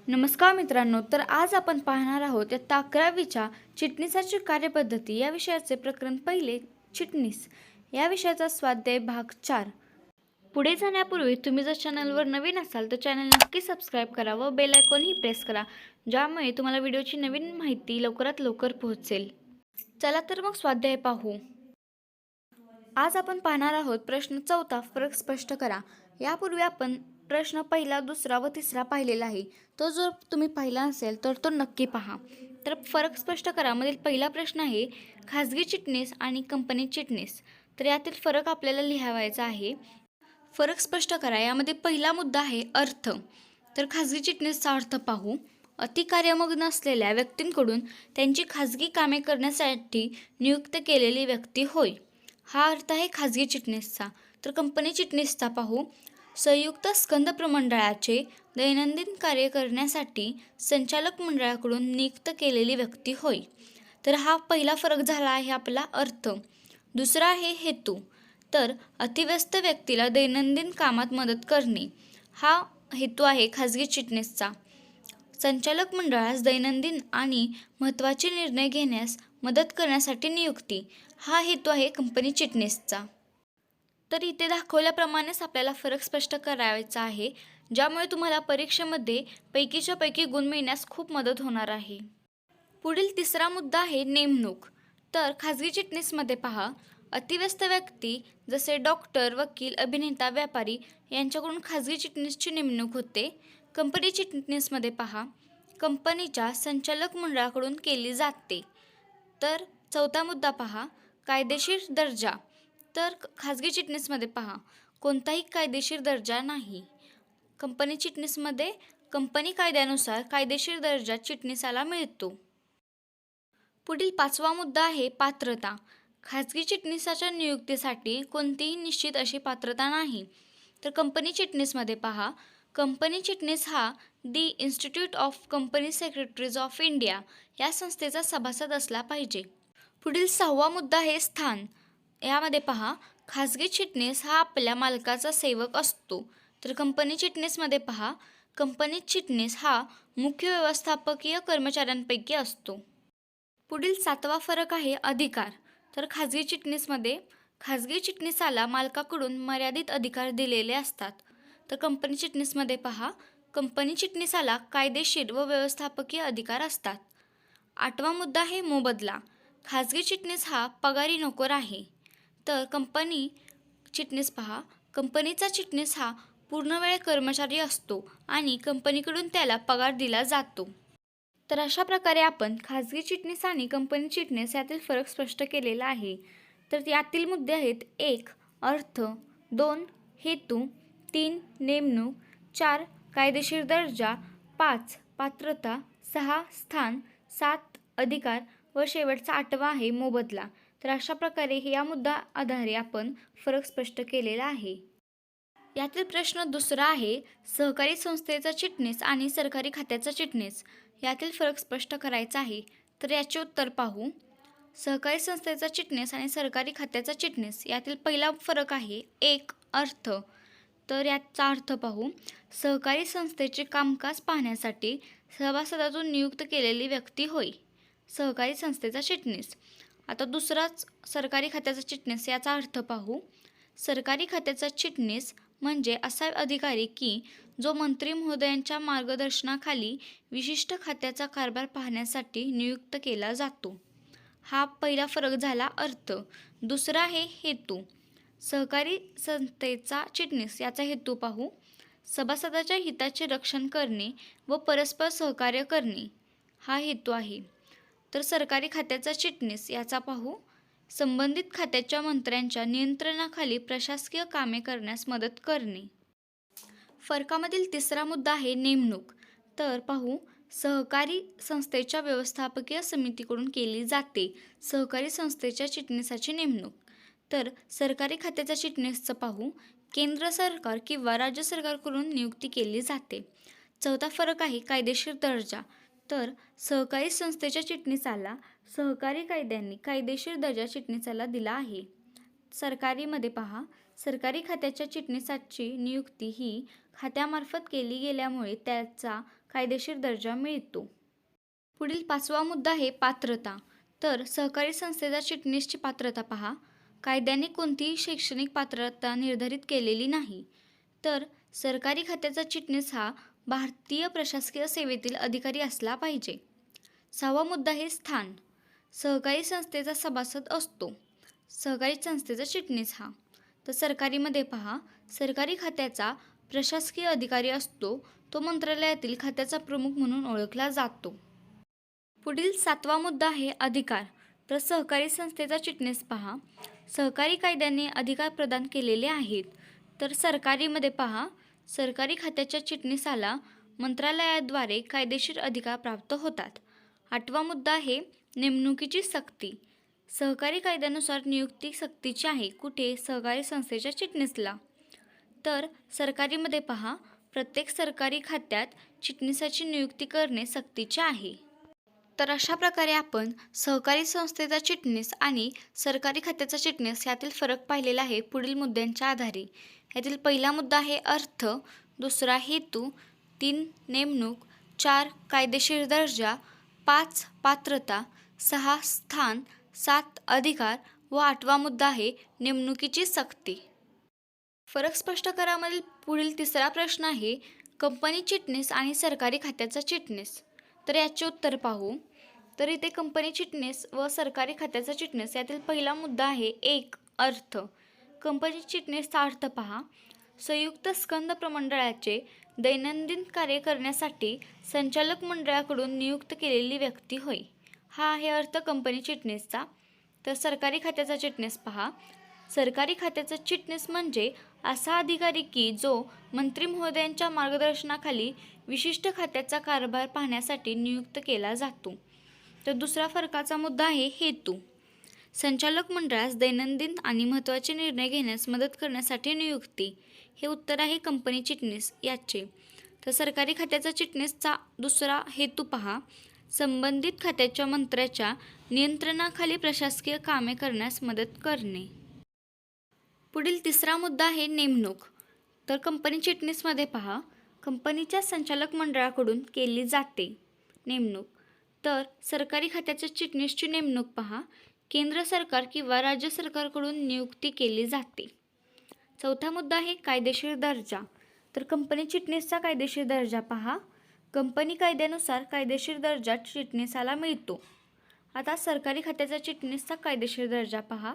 नमस्कार मित्रांनो, तर आज आपण पाहणार आहोत इयत्ता 11वीच्या चिटणीसाची कार्यपद्धती या विषयाचे प्रकरण पहिले चिटणीस या विषयाचा स्वाध्याय भाग 4. पुढे जाण्यापूर्वी तुम्ही जर चॅनलवर नवीन असाल तर चॅनल नक्की सबस्क्राईब करा व बेल आयकॉनही प्रेस करा, ज्यामुळे तुम्हाला व्हिडिओची नवीन माहिती लवकरात लवकर पोहोचेल. चला तर मग स्वाध्याय पाहू. आज आपण पाहणार आहोत प्रश्न 4, फरक स्पष्ट करा. यापूर्वी आपण प्रश्न पहिला, दुसरा व तिसरा पाहिलेला आहे. तो जर तुम्ही पाहिला नसेल तर तो नक्की पहा. तर फरक स्पष्ट करा मधील पहिला प्रश्न आहे खाजगी चिटणीस आणि कंपनी चिटणीस. तर यातील फरक आपल्याला लिहावायचा आहे. फरक स्पष्ट करा यामध्ये पहिला मुद्दा आहे अर्थ. तर खाजगी चिटणीसचा अर्थ पाहू. अतिकार्यमग्न असलेल्या व्यक्तींकडून त्यांची खाजगी कामे करण्यासाठी नियुक्त केलेली व्यक्ती होय. हा अर्थ आहे खाजगी चिटणीसचा. तर कंपनी चिटणीसचा पाहू. संयुक्त स्कंद प्रमंडळाचे दैनंदिन कार्य करण्यासाठी संचालक मंडळाकडून नियुक्त केलेली व्यक्ती होय. तर हा पहिला फरक झाला आहे आपला अर्थ. दुसरा आहे हेतू. तर अतिव्यस्त व्यक्तीला दैनंदिन कामात मदत करणे हा हेतू आहे खाजगी चिटणीसचा. संचालक मंडळास दैनंदिन आणि महत्त्वाचे निर्णय घेण्यास मदत करण्यासाठी नियुक्ती हा हेतू आहे कंपनी चिटणीसचा. तर इथे दाखवल्याप्रमाणेच आपल्याला फरक स्पष्ट करायचा आहे, ज्यामुळे तुम्हाला परीक्षेमध्ये पैकीच्या पैकी गुण मिळण्यास खूप मदत होणार आहे. पुढील तिसरा मुद्दा आहे नेमणूक. तर खाजगी चिटणीसमध्ये पहा, अतिव्यस्त व्यक्ती जसे डॉक्टर, वकील, अभिनेता, व्यापारी यांच्याकडून खाजगी चिटणीसची नेमणूक होते. कंपनी चिटणीसमध्ये पहा, कंपनीच्या संचालक मंडळाकडून केली जाते. तर चौथा मुद्दा पहा, कायदेशीर दर्जा. तर खाजगी चिटणीसमध्ये पहा, कोणताही कायदेशीर दर्जा नाही. कंपनी चिटणीसमध्ये कंपनी कायद्यानुसार कायदेशीर दर्जा चिटणीसाला मिळतो. पुढील पाचवा मुद्दा आहे पात्रता. खाजगी चिटणीसाच्या नियुक्तीसाठी कोणतीही निश्चित अशी पात्रता नाही. तर कंपनी चिटणीसमध्ये पहा, कंपनी चिटणीस हा the institute of company secretaries of India या संस्थेचा सभासद असला पाहिजे. पुढील 6वा मुद्दा आहे स्थान. यामध्ये पहा, खाजगी चिटणीस हा आपल्या मालकाचा सेवक असतो. तर कंपनी चिटणीसमध्ये पहा, कंपनी चिटणीस हा मुख्य व्यवस्थापकीय कर्मचाऱ्यांपैकी असतो. पुढील 7वा फरक आहे अधिकार. तर खाजगी चिटणीसमध्ये खाजगी चिटणीसाला मालकाकडून मर्यादित अधिकार दिलेले असतात. तर कंपनी चिटणीसमध्ये पहा, कंपनी चिटणीसाला कायदेशीर व व्यवस्थापकीय अधिकार असतात. 8वा मुद्दा आहे मोबदला. खाजगी चिटणीस हा पगारी नोकर आहे. तर कंपनी चिटणीस पहा, कंपनीचा चिटणीस हा पूर्णवेळ कर्मचारी असतो आणि कंपनीकडून त्याला पगार दिला जातो. तर अशा प्रकारे आपण खाजगी चिटणीस आणि कंपनी चिटणीस यातील फरक स्पष्ट केलेला आहे. तर यातील मुद्दे आहेत 1 अर्थ, 2 हेतू, 3 नेमणूक, 4 कायदेशीर दर्जा, 5 पात्रता, 6 स्थान, 7 अधिकार व शेवटचा 8वा आहे मोबदला. तर अशा प्रकारे या मुद्दा आधारे आपण फरक स्पष्ट केलेला आहे. यातील प्रश्न दुसरा आहे सहकारी संस्थेचा चिटणीस आणि सरकारी खात्याचा चिटणीस यातील फरक स्पष्ट करायचा आहे. तर याचे उत्तर पाहू. सहकारी संस्थेचा चिटणीस आणि सरकारी खात्याचा चिटणीस यातील पहिला फरक आहे 1 अर्थ. तर याचा अर्थ पाहू, सहकारी संस्थेचे कामकाज पाहण्यासाठी सभासदातून नियुक्त केलेली व्यक्ती होय सहकारी संस्थेचा चिटणीस. आता दुसराच सरकारी खात्याचा चिटणीस याचा अर्थ पाहू. सरकारी खात्याचा चिटणीस म्हणजे असा अधिकारी की जो मंत्री महोदयांच्या मार्गदर्शनाखाली विशिष्ट खात्याचा कारभार पाहण्यासाठी नियुक्त केला जातो. हा पहिला फरक झाला अर्थ. दुसरा आहे हेतू. सहकारी संस्थेचा चिटणीस याचा हेतू पाहू. सभासदाच्या हिताचे रक्षण करणे व परस्पर सहकार्य करणे हा हेतू आहे. तर सरकारी खात्याचा चिटणीस याचा पाहू. संबंधित खात्याच्या मंत्र्यांच्या नियंत्रणाखाली प्रशासकीय कामे करण्यास मदत करणे. फरकामधील तिसरा मुद्दा आहे नेमणूक. तर पाहू, सहकारी संस्थेच्या व्यवस्थापकीय समितीकडून केली जाते सहकारी संस्थेच्या चिटणीसाची नेमणूक. तर सरकारी खात्याच्या चिटणीसचं पाहू, केंद्र सरकार किंवा राज्य सरकारकडून नियुक्ती केली जाते. चौथा फरक आहे कायदेशीर दर्जा. तर सहकारी संस्थेच्या चिटणीसाला सहकारी कायद्यांनी कायदेशीर दर्जा चिटणीसाला दिला आहे. सरकारीमध्ये पहा, सरकारी खात्याच्या चिटणीसाची नियुक्ती ही खात्यामार्फत केली गेल्यामुळे त्याचा कायदेशीर दर्जा मिळतो. पुढील 5वा मुद्दा आहे पात्रता. तर सहकारी संस्थेचा चिटणीसची पात्रता पहा. कायद्याने कोणतीही शैक्षणिक पात्रता निर्धारित केलेली नाही. तर सरकारी खात्याचा चिटणीस हा भारतीय प्रशासकीय सेवेतील अधिकारी असला पाहिजे. 6वा मुद्दा आहे स्थान. सहकारी संस्थेचा सभासद असतो. सहकारी संस्थेचा चिटणीस हा. तर सरकारीमध्ये पहा, सरकारी खात्याचा प्रशासकीय अधिकारी असतो. तो मंत्रालयातील खात्याचा प्रमुख म्हणून ओळखला जातो. पुढील 7वा मुद्दा आहे अधिकार. तर सहकारी संस्थेचा चिटणीस पहा. सहकारी कायद्याने अधिकार प्रदान केलेले आहेत. तर सरकारीमध्ये पहा, सरकारी खात्याच्या चिटणीसाला मंत्रालयाद्वारे कायदेशीर अधिकार प्राप्त होतात. 8वा मुद्दा आहे नेमणुकीची सक्ती. सहकारी कायद्यानुसार नियुक्ती सक्तीची आहे. कुठे? सहकारी संस्थेच्या चिटणीसला. तर सरकारीमध्ये पहा, प्रत्येक सरकारी खात्यात चिटणीसाची नियुक्ती करणे सक्तीचे आहे. तर अशा प्रकारे आपण सहकारी संस्थेचा चिटणीस आणि सरकारी खात्याचा चिटणीस यातील फरक पाहिलेला आहे पुढील मुद्द्यांच्या आधारे. यातील पहिला मुद्दा आहे अर्थ, दुसरा हेतू, 3 नेमणूक, 4 कायदेशीर दर्जा, 5 पात्रता, 6 स्थान, 7 अधिकार व 8वा मुद्दा आहे नेमणुकीची सक्ती. फरक स्पष्ट करामधील पुढील तिसरा प्रश्न आहे कंपनी चिटणीस आणि सरकारी खात्याचा चिटणीस. तर याचे उत्तर पाहू. तर इथे कंपनी चिटणीस व सरकारी खात्याचा चिटणीस यातील पहिला मुद्दा आहे 1 अर्थ. कंपनी चिटणीसचा अर्थ पहा. संयुक्त स्कंद प्रमंडळाचे दैनंदिन कार्य करण्यासाठी संचालक मंडळाकडून नियुक्त केलेली व्यक्ती होय. हा आहे अर्थ कंपनी चिटणीसचा. तर सरकारी खात्याचा चिटणीस पहा. सरकारी खात्याचा चिटणीस म्हणजे असा अधिकारी की जो मंत्री महोदयांच्या मार्गदर्शनाखाली विशिष्ट खात्याचा कारभार पाहण्यासाठी नियुक्त केला जातो. तर दुसरा फरकाचा मुद्दा आहे हेतू. संचालक मंडळास दैनंदिन आणि महत्त्वाचे निर्णय घेण्यास मदत करण्यासाठी नियुक्ती. हे उत्तर आहे कंपनी चिटणीस याचे. तर सरकारी खात्याचा चिटणीसचा दुसरा हेतू पहा. संबंधित खात्याच्या मंत्र्याच्या नियंत्रणाखाली प्रशासकीय कामे करण्यास मदत करणे. पुढील तिसरा मुद्दा आहे नेमणूक. तर कंपनी चिटणीसमध्ये पहा, कंपनीच्या संचालक मंडळाकडून केली जाते नेमणूक. तर सरकारी खात्याच्या चिटणीसची नेमणूक पहा. केंद्र सरकार किंवा राज्य सरकारकडून नियुक्ती केली जाते. चौथा मुद्दा आहे कायदेशीर दर्जा. तर कंपनी चिटणीसचा कायदेशीर दर्जा पहा. कंपनी कायद्यानुसार कायदेशीर दर्जा चिटणीसाला मिळतो. आता सरकारी खात्याचा चिटणीसचा कायदेशीर दर्जा पहा.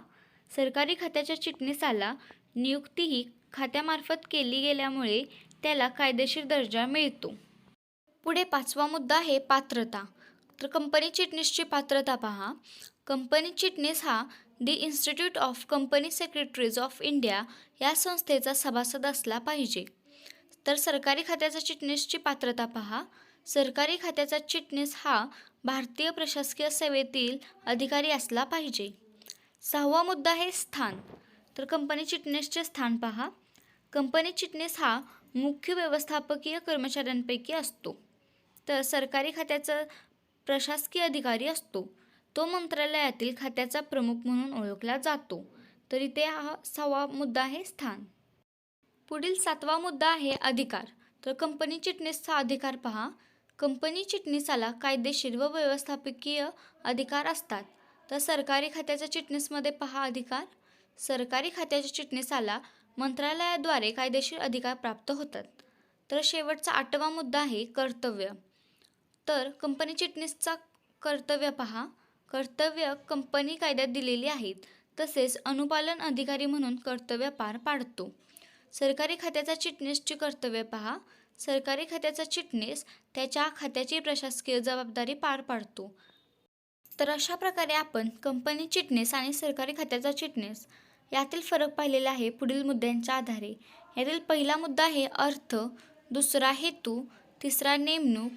सरकारी खात्याच्या चिटणीसाला नियुक्ती ही खात्यामार्फत केली गेल्यामुळे त्याला कायदेशीर दर्जा मिळतो. पुढे 5वा मुद्दा आहे पात्रता. तर कंपनी चिटणीसची पात्रता पहा. कंपनी चिटणीस हा the institute of company secretaries of India या संस्थेचा सभासद असला पाहिजे. तर सरकारी खात्याचा चिटणीसची पात्रता पहा. सरकारी खात्याचा चिटणीस हा भारतीय प्रशासकीय सेवेतील अधिकारी असला पाहिजे. 6वा मुद्दा आहे स्थान. तर कंपनी चिटणीसचे स्थान पहा. कंपनी चिटणीस हा मुख्य व्यवस्थापकीय कर्मचाऱ्यांपैकी असतो. तर सरकारी खात्याचा प्रशासकीय अधिकारी असतो. तो मंत्रालयातील खात्याचा प्रमुख म्हणून ओळखला जातो. तर इथे हा 6वा मुद्दा आहे स्थान. पुढील 7वा मुद्दा आहे अधिकार. तर कंपनी चिटणीसचा अधिकार पहा. कंपनी चिटणीसाला कायदेशीर व व्यवस्थापकीय अधिकार असतात. तर सरकारी खात्याच्या चिटणीसमध्ये पहा अधिकार. सरकारी खात्याच्या चिटणीसाला मंत्रालयाद्वारे कायदेशीर अधिकार प्राप्त होतात. तर शेवटचा 8वा मुद्दा आहे कर्तव्य. तर कंपनी चिटणीसचा कर्तव्य पहा. कर्तव्य कंपनी कायद्यात दिलेली आहेत. तसेच अनुपालन अधिकारी म्हणून कर्तव्य पार पाडतो. सरकारी खात्याचा चिटणीसची कर्तव्य पहा. सरकारी खात्याचा चिटणीस त्याच्या खात्याची प्रशासकीय जबाबदारी पार पाडतो. तर अशा प्रकारे आपण कंपनी चिटणीस आणि सरकारी खात्याचा चिटणीस यातील फरक पाहिलेला आहे पुढील मुद्द्यांच्या आधारे. यातील पहिला मुद्दा आहे अर्थ, दुसरा हेतू, तिसरा नेमणूक,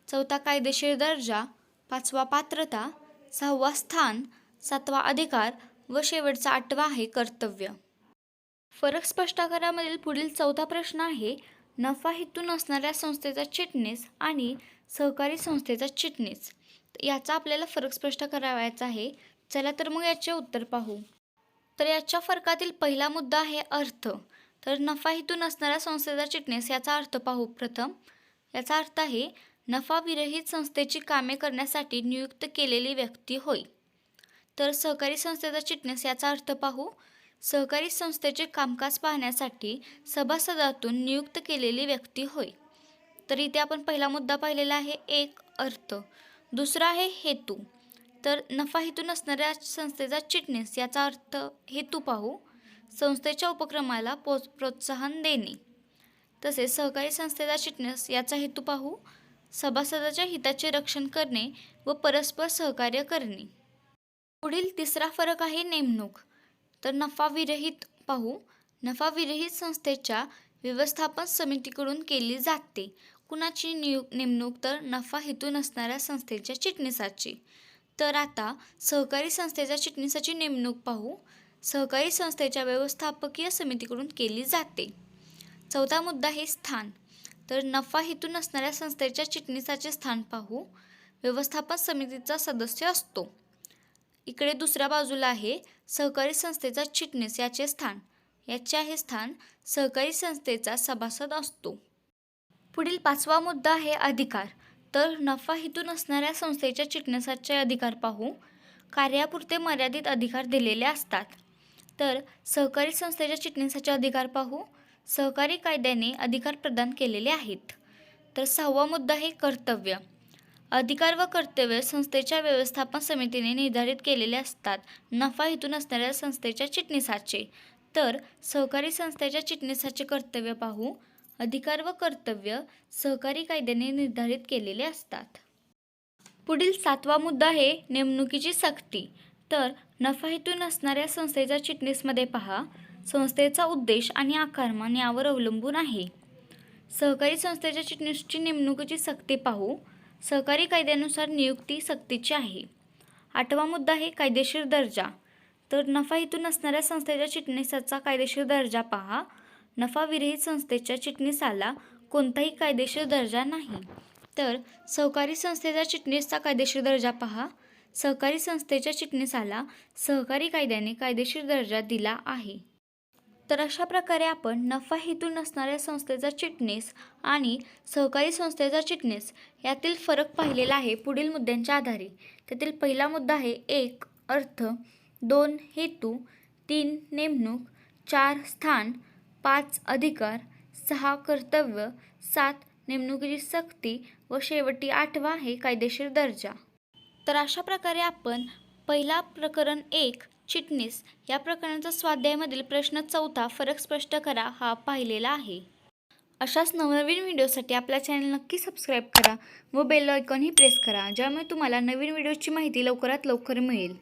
चौथा कायदेशीर दर्जा, 5वा पात्रता, 6वा स्थान, 7वा अधिकार व शेवटचा 8वा आहे कर्तव्य. फरक स्पष्टीकरणामधील पुढील चौथा प्रश्न आहे नफा हेतू नसणाऱ्या संस्थेचा चिटणीस आणि सहकारी संस्थेचा चिटणीस. याचा आपल्याला फरक स्पष्ट करावायचा आहे. चला तर मग याचे उत्तर पाहू. तर याच्या फरकातील पहिला मुद्दा आहे अर्थ. तर नफा हेतू नसणाऱ्या संस्थेचा चिटणीस याचा अर्थ पाहू. प्रथम याचा अर्थ आहे नफाविरहित संस्थेची कामे करण्यासाठी नियुक्त केलेली व्यक्ती होय. तर सहकारी संस्थेचा चिटणीस याचा अर्थ पाहू. सहकारी संस्थेचे कामकाज पाहण्यासाठी सभासदातून नियुक्त केलेली व्यक्ती होय. तर इथे आपण पहिला मुद्दा पाहिलेला आहे, एक अर्थ. दुसरा आहे हेतू. तर नफा हेतू नसणाऱ्या संस्थेचा चिटणीस याचा अर्थ हेतू पाहू. संस्थेच्या उपक्रमाला प्रोत्साहन देणे. तसेच सहकारी संस्थेचा चिटणीस याचा हेतू पाहू. सभासदाच्या हिताचे रक्षण करणे व परस्पर सहकार्य करणे. पुढील तिसरा फरक आहे नेमणूक. तर नफाविरहित पाहू. नफाविरहित संस्थेच्या व्यवस्थापन समितीकडून केली जाते. कुणाची नेमणूक? तर नफा हेतू नसणाऱ्या संस्थेच्या चिटणीसाची. तर आता सहकारी संस्थेच्या चिटणीसाची नेमणूक पाहू. सहकारी संस्थेच्या व्यवस्थापकीय समितीकडून केली जाते. चौथा मुद्दा आहे स्थान. तर नफा हेतू नसणाऱ्या संस्थेच्या चिटणीसाचे स्थान पाहू. व्यवस्थापन समितीचा सदस्य असतो. इकडे दुसऱ्या बाजूला आहे सहकारी संस्थेचा चिटणीस याचे स्थान. याचे आहे स्थान सहकारी संस्थेचा सभासद असतो. पुढील पाचवा मुद्दा आहे अधिकार. तर नफा हेतू नसणाऱ्या संस्थेच्या चिटणीसाचे अधिकार पाहू. कार्यापुरते मर्यादित अधिकार दिलेले असतात. तर सहकारी संस्थेच्या चिटणीसाचे अधिकार पाहू. सहकारी कायद्याने अधिकार प्रदान केलेले आहेत. तर सहावा मुद्दा आहे कर्तव्य. अधिकार व कर्तव्य संस्थेच्या व्यवस्थापन समितीने निर्धारित केलेले असतात नफा हेतू नसणाऱ्या संस्थेच्या चिटणीसाचे. तर सहकारी संस्थेच्या चिटणीसाचे कर्तव्य पाहू. अधिकार व कर्तव्य सहकारी कायद्याने निर्धारित केलेले असतात. पुढील सातवा मुद्दा आहे नेमणुकीची सक्ती. तर नफा हेतू नसणाऱ्या संस्थेच्या चिटणीसमध्ये पहा. संस्थेचा उद्देश आणि आकारमान यावर अवलंबून आहे. सहकारी संस्थेच्या चिटणीसची नेमणुकीची सक्ती पाहू. सहकारी कायद्यानुसार नियुक्ती सक्तीची आहे. आठवा मुद्दा आहे कायदेशीर दर्जा. तर नफा हेतू नसणाऱ्या संस्थेच्या चिटणीसाचा कायदेशीर दर्जा पहा. नफाविरहित संस्थेच्या चिटणीसाला कोणताही कायदेशीर दर्जा नाही. तर सहकारी संस्थेच्या चिटणीसचा कायदेशीर दर्जा पहा. सहकारी संस्थेच्या चिटणीसाला सहकारी कायद्याने कायदेशीर दर्जा दिला आहे. तर अशा प्रकारे आपण नफा हेतू नसणाऱ्या संस्थेचा चिटणीस आणि सहकारी संस्थेचा चिटणीस यातील फरक पाहिलेला आहे पुढील मुद्द्यांच्या आधारे. त्यातील पहिला मुद्दा आहे 1 अर्थ, 2 हेतू, 3 नेमणूक, 4 स्थान, 5 अधिकार, 6 कर्तव्य, 7 नेमणुकीची सक्ती व शेवटी 8वा आहे कायदेशीर दर्जा. तर अशा प्रकारे आपण पहिला प्रकरण 1 चिटणीस या प्रकरणाचा स्वाध्यायामधील प्रश्न 4 फरक स्पष्ट करा हा पाहिलेला आहे. अशाच नवनवीन व्हिडिओसाठी आपल्या चॅनल नक्की सबस्क्राईब करा व बेल आयकॉनही प्रेस करा, ज्यामुळे तुम्हाला नवीन व्हिडिओची माहिती लवकरात लवकर मिळेल.